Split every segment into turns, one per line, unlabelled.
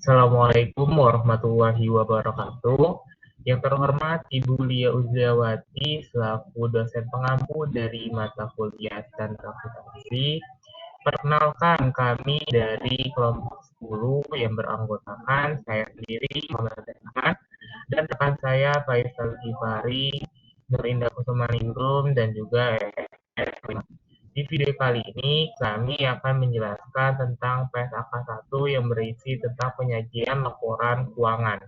Assalamualaikum warahmatullahi wabarakatuh. Yang terhormat Ibu Lia Uziawati selaku dosen pengampu dari mata kuliah Standar Akuntansi. Perkenalkan, kami dari kelompok 10 yang beranggotakan saya sendiri, Muhammad Ahmad, dan rekan saya Faisal Gifari, Nur Indah Kusumaningrum, dan juga di video kali ini, kami akan menjelaskan tentang PSAK 1 yang berisi tentang penyajian laporan keuangan.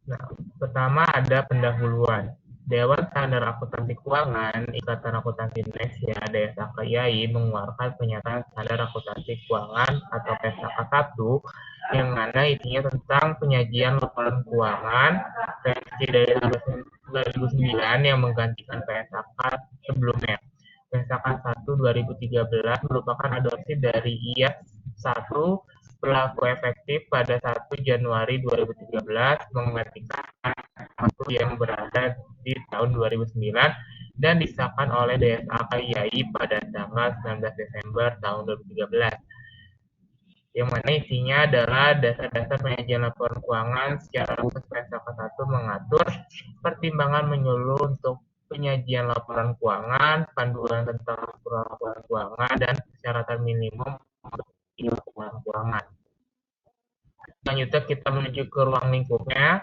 Nah, pertama ada pendahuluan. Dewan Standar Akuntansi Keuangan Ikatan Akuntansi Indonesia (DSAKIAI) mengeluarkan pernyataan standar akuntansi keuangan atau PSAK 1 yang mana isinya tentang penyajian laporan keuangan versi dari tahun 2009 yang menggantikan PSAK sebelumnya. PSAK 1 2013 merupakan adopsi dari IAS 1 berlaku efektif pada 1 Januari 2013 menggantikan satu yang berada di tahun 2009 dan disahkan oleh DSAKIAI pada tanggal 19 Desember tahun 2013. Yang mana isinya adalah dasar-dasar penyajian laporan keuangan secara khusus. PSAK 1 mengatur pertimbangan menyeluruh untuk penyajian laporan keuangan, panduan tentang laporan keuangan, dan persyaratan minimum untuk laporan keuangan. Selanjutnya kita menuju ke ruang lingkupnya.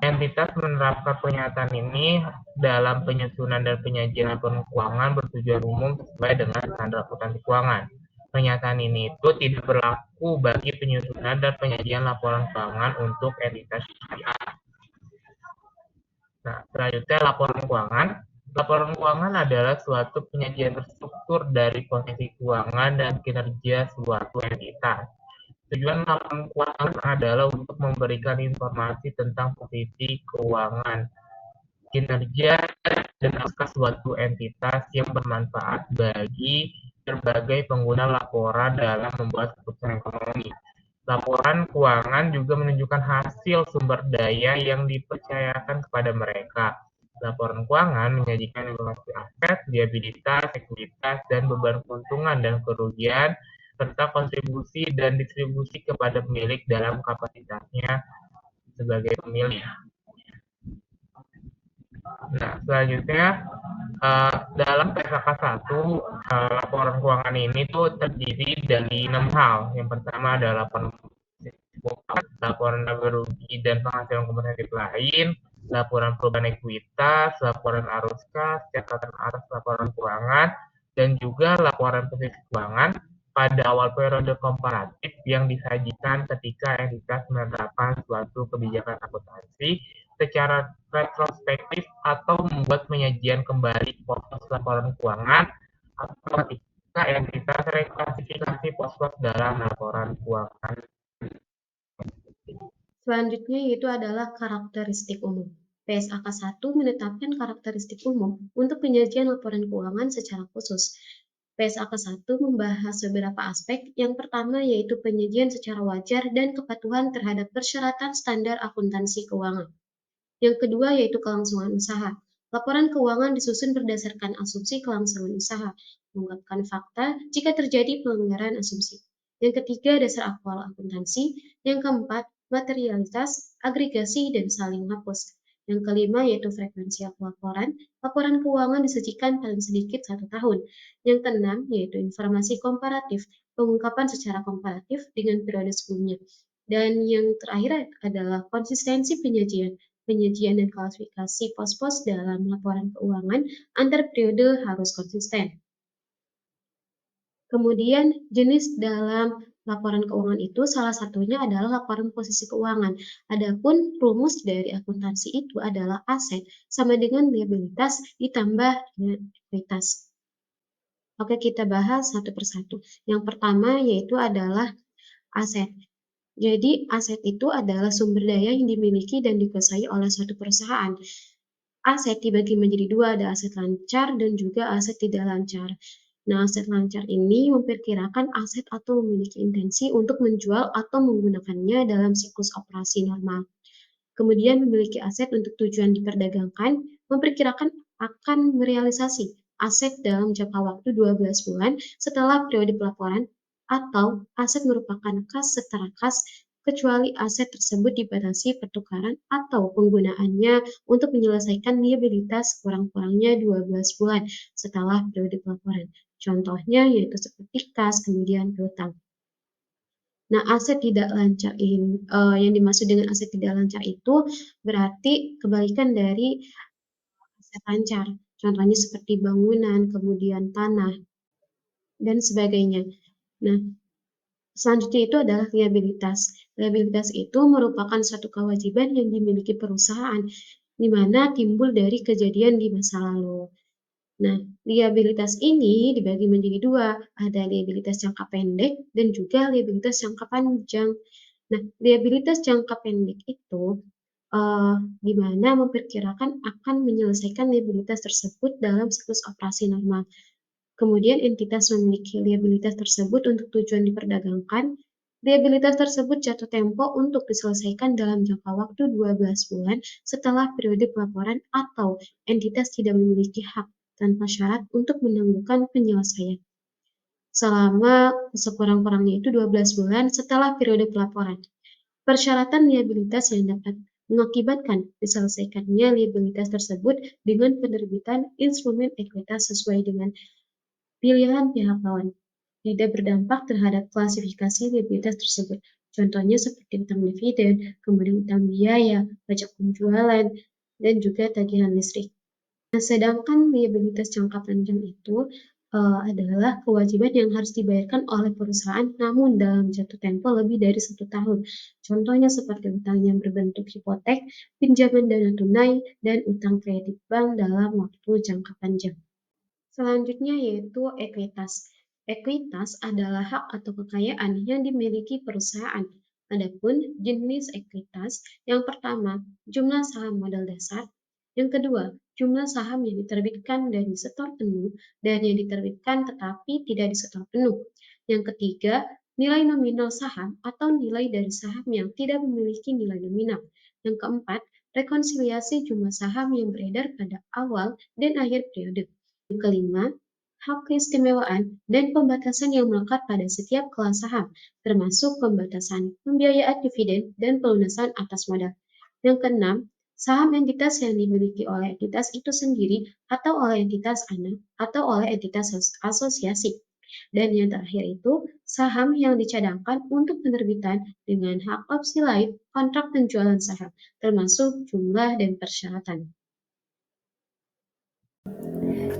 Entitas menerapkan pernyataan ini dalam penyusunan dan penyajian laporan keuangan bertujuan umum sesuai dengan standar akuntansi keuangan. Pernyataan ini itu tidak berlaku bagi penyusunan dan penyajian laporan keuangan untuk entitas syariah. Nah, selanjutnya laporan keuangan. Laporan keuangan adalah suatu penyajian terstruktur dari posisi keuangan dan kinerja suatu entitas. Tujuan laporan keuangan adalah untuk memberikan informasi tentang posisi keuangan, kinerja, dan naskah suatu entitas yang bermanfaat bagi berbagai pengguna laporan dalam membuat keputusan ekonomi. Laporan keuangan juga menunjukkan hasil sumber daya yang dipercayakan kepada mereka. Laporan keuangan menyajikan informasi aset, liabilitas, ekuitas, dan beban keuntungan dan kerugian, serta kontribusi dan distribusi kepada pemilik dalam kapasitasnya sebagai pemilik. Nah, selanjutnya dalam PSAK 1 laporan keuangan ini tuh terdiri dari 6 hal. Yang pertama adalah laporan laba rugi dan penghasilan kompensatif lain, laporan perubahan ekuitas, laporan arus kas, catatan arus laporan keuangan, dan juga laporan posisi keuangan pada awal periode komparatif yang disajikan ketika entitas menerapkan suatu kebijakan akuntansi secara retrospektif atau membuat penyajian kembali pos-pos laporan keuangan atau ketika entitas reklasifikasi pos-pos dalam laporan keuangan.
Selanjutnya yaitu adalah karakteristik umum. PSAK 1 menetapkan karakteristik umum untuk penyajian laporan keuangan secara khusus. PSAK 1 membahas beberapa aspek. Yang pertama yaitu penyajian secara wajar dan kepatuhan terhadap persyaratan standar akuntansi keuangan. Yang kedua yaitu kelangsungan usaha. Laporan keuangan disusun berdasarkan asumsi kelangsungan usaha, mengungkapkan fakta jika terjadi pelanggaran asumsi. Yang ketiga, dasar aktual akuntansi. Yang keempat, materialitas, agregasi, dan saling hapus. Yang kelima yaitu frekuensi laporan. Laporan keuangan disajikan paling sedikit 1 tahun. Yang keenam yaitu informasi komparatif, pengungkapan secara komparatif dengan periode sebelumnya. Dan yang terakhir adalah konsistensi penyajian dan klasifikasi pos-pos dalam laporan keuangan antar periode harus konsisten. Kemudian jenis dalam laporan keuangan itu salah satunya adalah laporan posisi keuangan. Adapun rumus dari akuntansi itu adalah aset sama dengan liabilitas ditambah dengan ekuitas. Oke, kita bahas satu persatu. Yang pertama yaitu adalah aset. Jadi, aset itu adalah sumber daya yang dimiliki dan dikuasai oleh suatu perusahaan. Aset dibagi menjadi dua, ada aset lancar dan juga aset tidak lancar. Nah, aset lancar ini memperkirakan aset atau memiliki intensi untuk menjual atau menggunakannya dalam siklus operasi normal. Kemudian memiliki aset untuk tujuan diperdagangkan, memperkirakan akan merealisasi aset dalam jangka waktu 12 bulan setelah periode pelaporan atau aset merupakan kas setara kas kecuali aset tersebut dibatasi pertukaran atau penggunaannya untuk menyelesaikan liabilitas kurang-kurangnya 12 bulan setelah periode pelaporan. Contohnya yaitu seperti kas, kemudian piutang. Nah, aset tidak lancar yang dimaksud dengan aset tidak lancar itu berarti kebalikan dari aset lancar. Contohnya seperti bangunan, kemudian tanah, dan sebagainya. Nah, selanjutnya itu adalah liabilitas. Liabilitas itu merupakan suatu kewajiban yang dimiliki perusahaan, di mana timbul dari kejadian di masa lalu. Nah, liabilitas ini dibagi menjadi dua, ada liabilitas jangka pendek dan juga liabilitas jangka panjang. Nah, liabilitas jangka pendek itu di mana memperkirakan akan menyelesaikan liabilitas tersebut dalam siklus operasi normal. Kemudian entitas memiliki liabilitas tersebut untuk tujuan diperdagangkan. Liabilitas tersebut jatuh tempo untuk diselesaikan dalam jangka waktu 12 bulan setelah periode pelaporan atau entitas tidak memiliki hak tanpa syarat untuk menangguhkan penyelesaian selama sekurang-kurangnya itu 12 bulan setelah periode pelaporan. Persyaratan liabilitas yang dapat mengakibatkan diselesaikannya liabilitas tersebut dengan penerbitan instrumen ekuitas sesuai dengan pilihan pihak lawan, tidak berdampak terhadap klasifikasi liabilitas tersebut. Contohnya seperti utang dividen, kemudian utang biaya, pajak penjualan, dan juga tagihan listrik. Nah, sedangkan liabilitas jangka panjang itu adalah kewajiban yang harus dibayarkan oleh perusahaan namun dalam jatuh tempo lebih dari 1 tahun. Contohnya seperti utang yang berbentuk hipotek, pinjaman dana tunai, dan utang kredit bank dalam waktu jangka panjang. Selanjutnya yaitu ekuitas. Ekuitas adalah hak atau kekayaan yang dimiliki perusahaan. Adapun jenis ekuitas, yang pertama, jumlah saham modal dasar. Yang kedua, jumlah saham yang diterbitkan dan disetor penuh dan yang diterbitkan tetapi tidak disetor penuh. Yang ketiga, nilai nominal saham atau nilai dari saham yang tidak memiliki nilai nominal. Yang keempat, rekonsiliasi jumlah saham yang beredar pada awal dan akhir periode. Yang kelima, hak keistimewaan dan pembatasan yang melekat pada setiap kelas saham, termasuk pembatasan pembiayaan dividen dan pelunasan atas modal. Yang keenam, saham entitas yang dimiliki oleh entitas itu sendiri atau oleh entitas anak atau oleh entitas asosiasi. Dan yang terakhir itu, saham yang dicadangkan untuk penerbitan dengan hak opsi lain kontrak penjualan saham, termasuk jumlah dan persyaratan.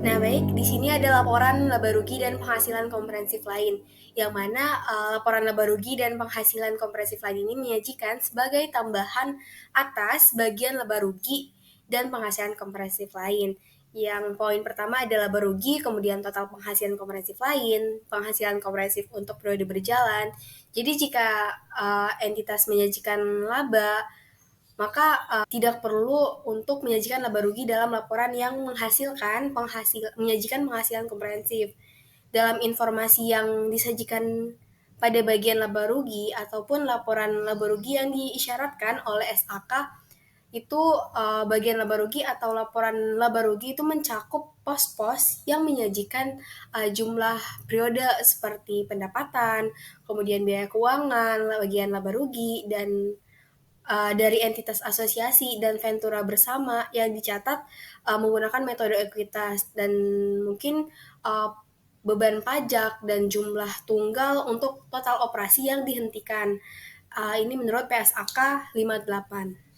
Nah, baik, di sini ada laporan laba rugi dan penghasilan komprehensif lain, yang mana laporan laba rugi dan penghasilan komprehensif lain ini menyajikan sebagai tambahan atas bagian laba rugi dan penghasilan komprehensif lain. Yang poin pertama adalah laba rugi, kemudian total penghasilan komprehensif lain, penghasilan komprehensif untuk periode berjalan. Jadi jika entitas menyajikan laba, maka tidak perlu untuk menyajikan laba rugi dalam laporan yang menyajikan penghasilan komprehensif. Dalam informasi yang disajikan pada bagian laba rugi ataupun laporan laba rugi yang diisyaratkan oleh SAK, itu bagian laba rugi atau laporan laba rugi itu mencakup pos-pos yang menyajikan jumlah periode seperti pendapatan, kemudian biaya keuangan, bagian laba rugi, dan dari entitas asosiasi dan ventura bersama yang dicatat menggunakan metode ekuitas, dan mungkin beban pajak dan jumlah tunggal untuk total operasi yang dihentikan. Ini menurut PSAK 58.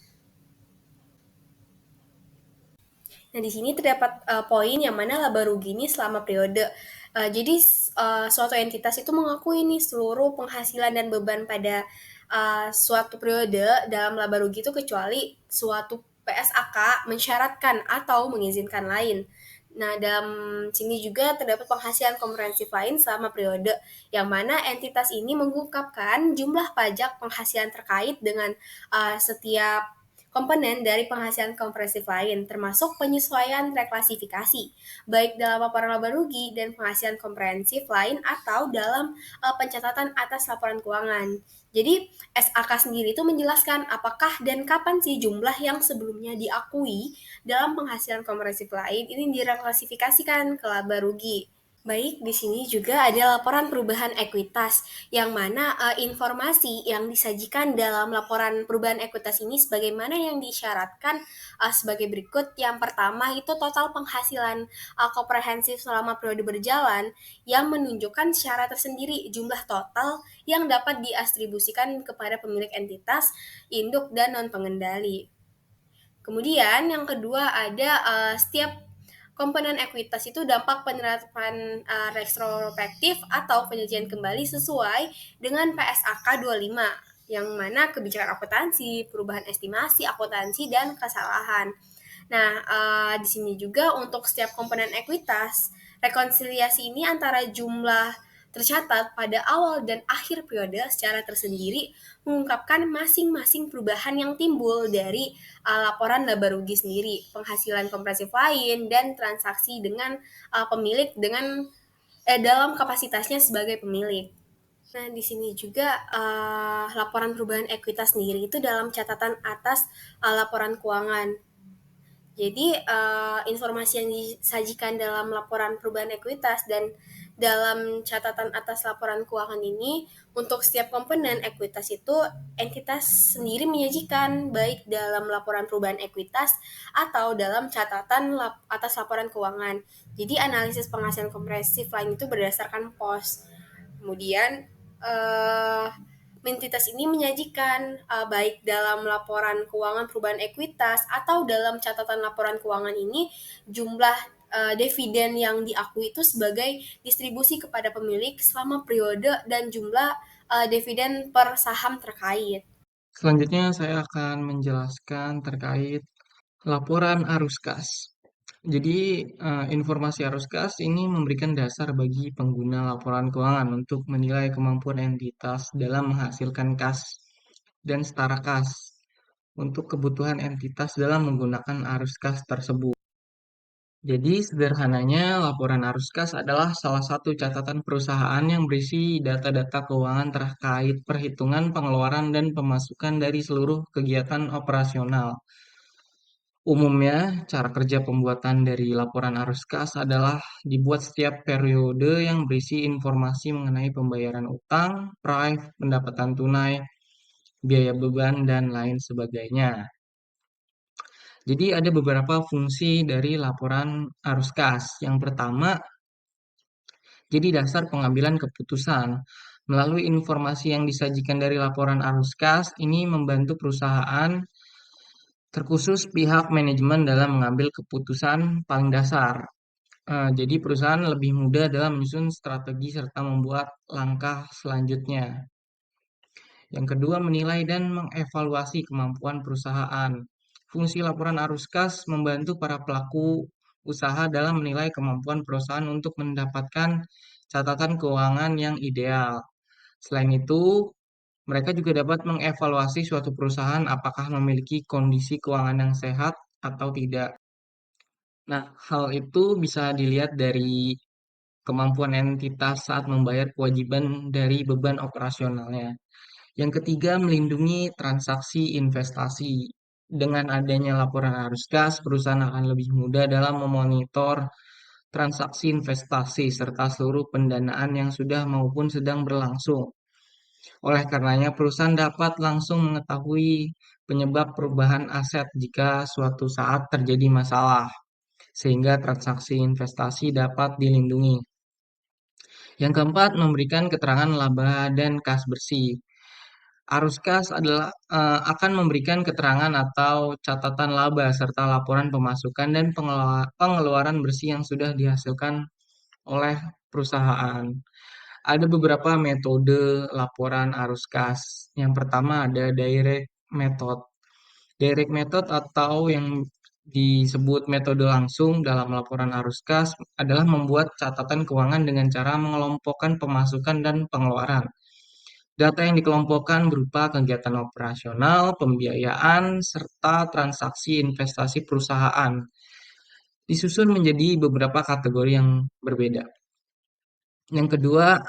Nah, di sini terdapat poin yang mana laba rugi ini selama periode. Jadi suatu entitas itu mengakui nih seluruh penghasilan dan beban pada suatu periode dalam laba rugi itu kecuali suatu PSAK mensyaratkan atau mengizinkan lain. Nah, dalam sini juga terdapat penghasilan komprehensif lain selama periode, yang mana entitas ini mengungkapkan jumlah pajak penghasilan terkait dengan setiap komponen dari penghasilan komprehensif lain, termasuk penyesuaian reklasifikasi, baik dalam laporan laba rugi dan penghasilan komprehensif lain atau dalam pencatatan atas laporan keuangan. Jadi SAK sendiri itu menjelaskan apakah dan kapan sih jumlah yang sebelumnya diakui dalam penghasilan komprehensif lain ini direklasifikasikan ke laba rugi. Baik, di sini juga ada laporan perubahan ekuitas, yang mana informasi yang disajikan dalam laporan perubahan ekuitas ini sebagaimana yang disyaratkan sebagai berikut. Yang pertama itu total penghasilan komprehensif selama periode berjalan yang menunjukkan secara tersendiri jumlah total yang dapat diatribusikan kepada pemilik entitas, induk, dan non-pengendali. Kemudian yang kedua ada setiap komponen ekuitas itu dampak penerapan retrospektif atau penyajian kembali sesuai dengan PSAK 25 yang mana kebijakan akuntansi, perubahan estimasi akuntansi dan kesalahan. Nah, di sini juga untuk setiap komponen ekuitas, rekonsiliasi ini antara jumlah tercatat pada awal dan akhir periode secara tersendiri mengungkapkan masing-masing perubahan yang timbul dari laporan laba rugi sendiri, penghasilan kompresif lain, dan transaksi dengan pemilik dengan dalam kapasitasnya sebagai pemilik. Nah, di sini juga laporan perubahan ekuitas sendiri itu dalam catatan atas laporan keuangan. Jadi informasi yang disajikan dalam laporan perubahan ekuitas dan dalam catatan atas laporan keuangan ini untuk setiap komponen ekuitas itu entitas sendiri menyajikan baik dalam laporan perubahan ekuitas atau dalam catatan atas laporan keuangan. Jadi analisis penghasilan kompresif lain itu berdasarkan pos. Kemudian entitas ini menyajikan baik dalam laporan keuangan perubahan ekuitas atau dalam catatan laporan keuangan ini jumlah dividen yang diakui itu sebagai distribusi kepada pemilik selama periode dan jumlah dividen per saham terkait.
Selanjutnya saya akan menjelaskan terkait laporan arus kas. Jadi, informasi arus kas ini memberikan dasar bagi pengguna laporan keuangan untuk menilai kemampuan entitas dalam menghasilkan kas dan setara kas untuk kebutuhan entitas dalam menggunakan arus kas tersebut. Jadi, sederhananya, laporan arus kas adalah salah satu catatan perusahaan yang berisi data-data keuangan terkait perhitungan pengeluaran dan pemasukan dari seluruh kegiatan operasional. Umumnya, cara kerja pembuatan dari laporan arus kas adalah dibuat setiap periode yang berisi informasi mengenai pembayaran utang, prive, pendapatan tunai, biaya beban, dan lain sebagainya. Jadi ada beberapa fungsi dari laporan arus kas. Yang pertama, jadi dasar pengambilan keputusan. Melalui informasi yang disajikan dari laporan arus kas, ini membantu perusahaan terkhusus pihak manajemen dalam mengambil keputusan paling dasar. Jadi perusahaan lebih mudah dalam menyusun strategi serta membuat langkah selanjutnya. Yang kedua, menilai dan mengevaluasi kemampuan perusahaan. Fungsi laporan arus kas membantu para pelaku usaha dalam menilai kemampuan perusahaan untuk mendapatkan catatan keuangan yang ideal. Selain itu, mereka juga dapat mengevaluasi suatu perusahaan apakah memiliki kondisi keuangan yang sehat atau tidak. Nah, hal itu bisa dilihat dari kemampuan entitas saat membayar kewajiban dari beban operasionalnya. Yang ketiga, melindungi transaksi investasi. Dengan adanya laporan arus kas, perusahaan akan lebih mudah dalam memonitor transaksi investasi serta seluruh pendanaan yang sudah maupun sedang berlangsung. Oleh karenanya, perusahaan dapat langsung mengetahui penyebab perubahan aset jika suatu saat terjadi masalah, sehingga transaksi investasi dapat dilindungi. Yang keempat, memberikan keterangan laba dan kas bersih. Arus kas adalah akan memberikan keterangan atau catatan laba serta laporan pemasukan dan pengeluaran bersih yang sudah dihasilkan oleh perusahaan. Ada beberapa metode laporan arus kas. Yang pertama ada direct method. Direct method atau yang disebut metode langsung dalam laporan arus kas adalah membuat catatan keuangan dengan cara mengelompokkan pemasukan dan pengeluaran. Data yang dikelompokkan berupa kegiatan operasional, pembiayaan, serta transaksi investasi perusahaan. Disusun menjadi beberapa kategori yang berbeda. Yang kedua,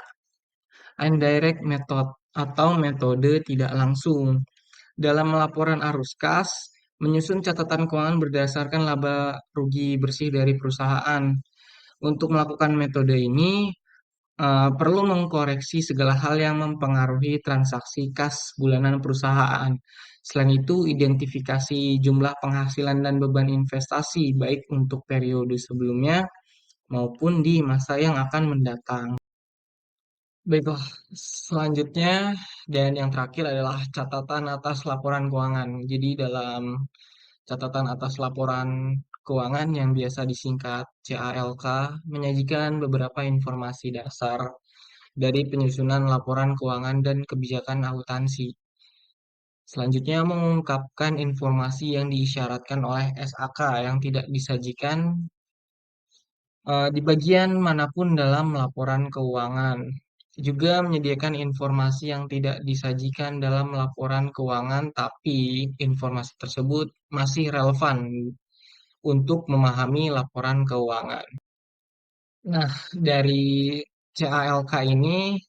indirect method atau metode tidak langsung. Dalam laporan arus kas, menyusun catatan keuangan berdasarkan laba rugi bersih dari perusahaan. Untuk melakukan metode ini, perlu mengkoreksi segala hal yang mempengaruhi transaksi kas bulanan perusahaan. Selain itu, identifikasi jumlah penghasilan dan beban investasi, baik untuk periode sebelumnya maupun di masa yang akan mendatang. Baiklah, selanjutnya dan yang terakhir adalah catatan atas laporan keuangan. Jadi dalam catatan atas laporan keuangan yang biasa disingkat CALK menyajikan beberapa informasi dasar dari penyusunan laporan keuangan dan kebijakan akuntansi. Selanjutnya mengungkapkan informasi yang diisyaratkan oleh SAK yang tidak disajikan di bagian manapun dalam laporan keuangan. Juga menyediakan informasi yang tidak disajikan dalam laporan keuangan, tapi informasi tersebut masih relevan untuk memahami laporan keuangan. Nah, dari CALK ini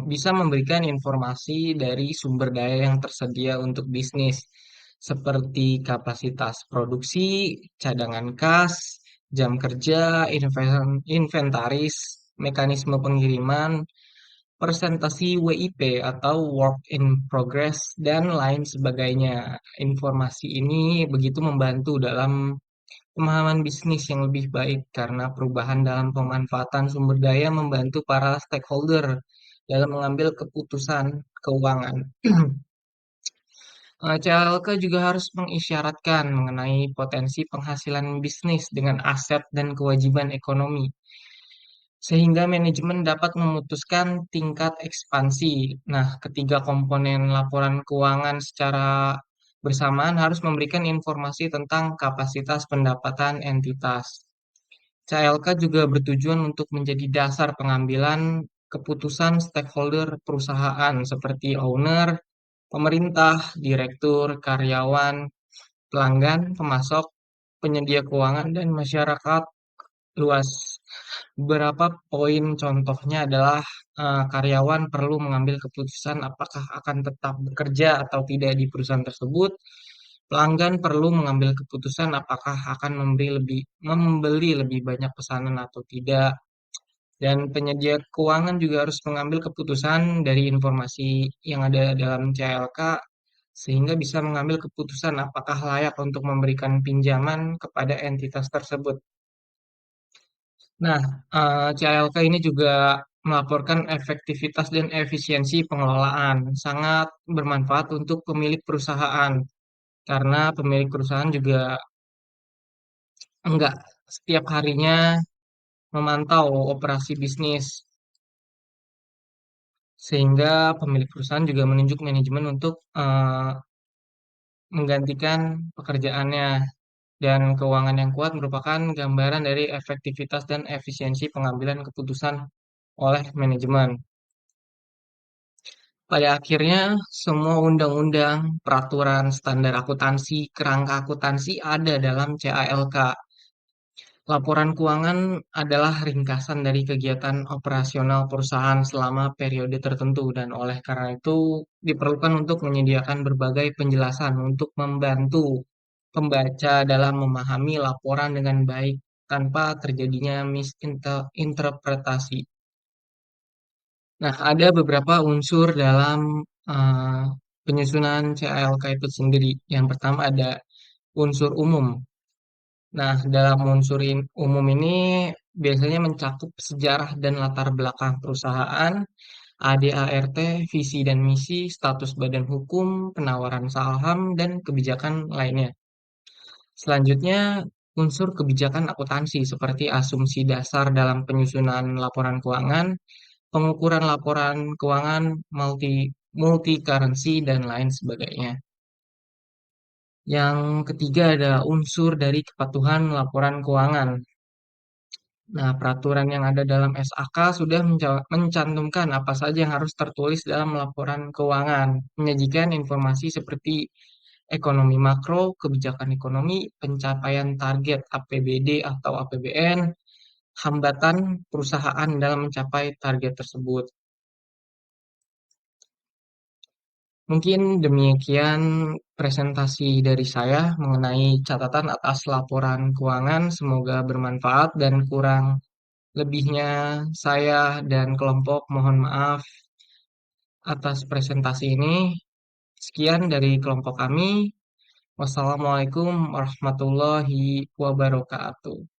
bisa memberikan informasi dari sumber daya yang tersedia untuk bisnis, seperti kapasitas produksi, cadangan kas, jam kerja, inventaris, mekanisme pengiriman, presentasi WIP atau work in progress, dan lain sebagainya. Informasi ini begitu membantu dalam pemahaman bisnis yang lebih baik karena perubahan dalam pemanfaatan sumber daya membantu para stakeholder dalam mengambil keputusan keuangan. CLK juga harus mengisyaratkan mengenai potensi penghasilan bisnis dengan aset dan kewajiban ekonomi, sehingga manajemen dapat memutuskan tingkat ekspansi. Nah, ketiga komponen laporan keuangan secara bersamaan harus memberikan informasi tentang kapasitas pendapatan entitas. CLK juga bertujuan untuk menjadi dasar pengambilan keputusan stakeholder perusahaan seperti owner, pemerintah, direktur, karyawan, pelanggan, pemasok, penyedia keuangan, dan masyarakat luas. Beberapa poin contohnya adalah karyawan perlu mengambil keputusan apakah akan tetap bekerja atau tidak di perusahaan tersebut. Pelanggan perlu mengambil keputusan apakah akan membeli lebih banyak pesanan atau tidak. Dan penyedia keuangan juga harus mengambil keputusan dari informasi yang ada dalam CLK sehingga bisa mengambil keputusan apakah layak untuk memberikan pinjaman kepada entitas tersebut. Nah, CLK ini juga melaporkan efektivitas dan efisiensi pengelolaan. Sangat bermanfaat untuk pemilik perusahaan karena pemilik perusahaan juga enggak setiap harinya memantau operasi bisnis, sehingga pemilik perusahaan juga menunjuk manajemen untuk menggantikan pekerjaannya. Dan keuangan yang kuat merupakan gambaran dari efektivitas dan efisiensi pengambilan keputusan oleh manajemen. Pada akhirnya, semua undang-undang, peraturan, standar akuntansi, kerangka akuntansi ada dalam CALK. Laporan keuangan adalah ringkasan dari kegiatan operasional perusahaan selama periode tertentu dan oleh karena itu diperlukan untuk menyediakan berbagai penjelasan untuk membantu pembaca dalam memahami laporan dengan baik tanpa terjadinya misinterpretasi. Nah, ada beberapa unsur dalam eh, penyusunan CALK itu sendiri. Yang pertama ada unsur umum. Nah, dalam umum ini biasanya mencakup sejarah dan latar belakang perusahaan, ADART, visi dan misi, status badan hukum, penawaran saham, dan kebijakan lainnya. Selanjutnya, unsur kebijakan akuntansi seperti asumsi dasar dalam penyusunan laporan keuangan, pengukuran laporan keuangan, multi currency, dan lain sebagainya. Yang ketiga ada unsur dari kepatuhan laporan keuangan. Nah, peraturan yang ada dalam SAK sudah mencantumkan apa saja yang harus tertulis dalam laporan keuangan, menyajikan informasi seperti ekonomi makro, kebijakan ekonomi, pencapaian target APBD atau APBN, hambatan perusahaan dalam mencapai target tersebut. Mungkin demikian presentasi dari saya mengenai catatan atas laporan keuangan. Semoga bermanfaat dan kurang lebihnya saya dan kelompok mohon maaf atas presentasi ini. Sekian dari kelompok kami. Wassalamualaikum warahmatullahi wabarakatuh.